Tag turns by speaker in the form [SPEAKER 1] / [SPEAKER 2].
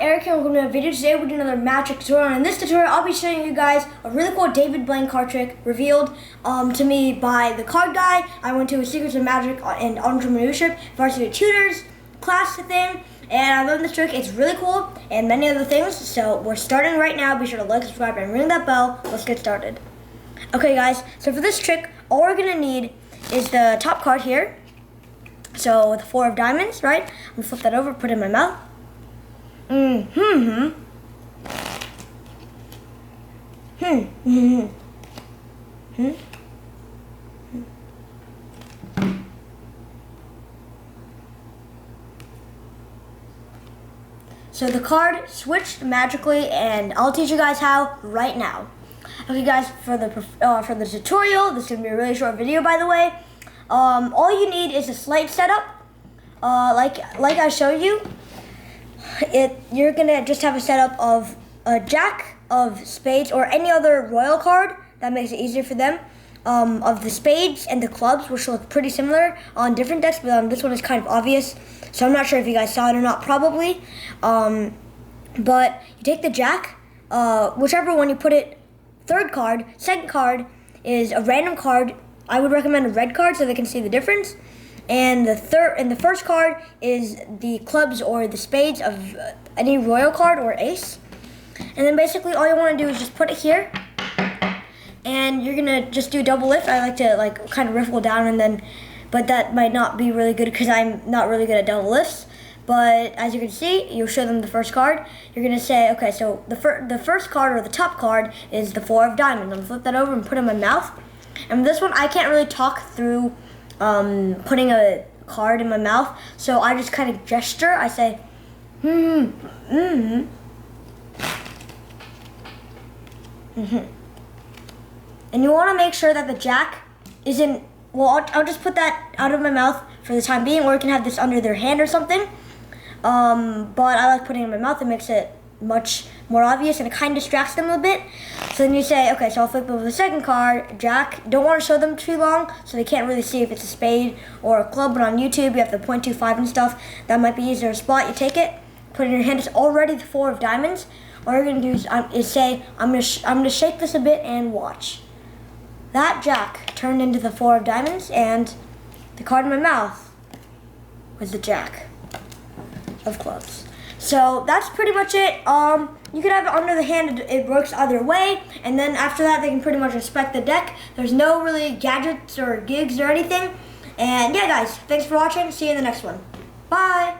[SPEAKER 1] Eric here, and welcome to a video. Today we're doing another magic tutorial, and in this tutorial I'll be showing you guys a really cool David Blaine card trick revealed to me by the card guy. I went to a Secrets of Magic and Entrepreneurship Varsity Tutors class thing, and I learned this trick. It's really cool and many other things, so we're starting right now. Be sure to like, subscribe, and ring that bell. Let's get started. Okay guys, so for this trick, all we're going to need is the top card here. So the 4 of diamonds, right? I'm going to flip that over, put it in my mouth. So the card switched magically, and I'll teach you guys how right now. Okay guys, for the tutorial, this is gonna be a really short video, by the way. All you need is a slight setup, like I showed you. You're gonna just have a setup of a jack of spades or any other royal card that makes it easier for them, of the spades and the clubs, which look pretty similar on different decks, but this one is kind of obvious, so I'm not sure if you guys saw it or not, probably. But you take the jack, whichever one you put it, third card. Second card is a random card. I would recommend a red card so they can see the difference. And the first card is the clubs or the spades of any royal card or ace. And then basically all you want to do is just put it here, and you're gonna just do a double lift. I like to kind of riffle down, but that might not be really good because I'm not really good at double lifts. But as you can see, you'll show them the first card. You're gonna say, okay, so the first card or the top card is the 4 of diamonds. I'm gonna flip that over and put it in my mouth. And this one, I can't really talk through putting a card in my mouth, so I just kind of gesture. I say, And you want to make sure that the jack isn't, well, I'll just put that out of my mouth for the time being, or you can have this under their hand or something. But I like putting it in my mouth. It makes it much more obvious, and it kind of distracts them a bit. So then you say, okay, so I'll flip over the second card, jack. Don't want to show them too long, so they can't really see if it's a spade or a club, but on YouTube you have the 0.25 and stuff. That might be easier spot. You take it, put it in your hand. It's already the 4 of diamonds. All you're gonna do is say, I'm gonna shake this a bit and watch. That jack turned into the 4 of diamonds, and the card in my mouth was the jack of clubs. So that's pretty much it. You can have it under the hand. It works either way, and then after that they can pretty much inspect the deck. There's no really gadgets or gigs or anything. And yeah guys, thanks for watching. See you in the next one. Bye.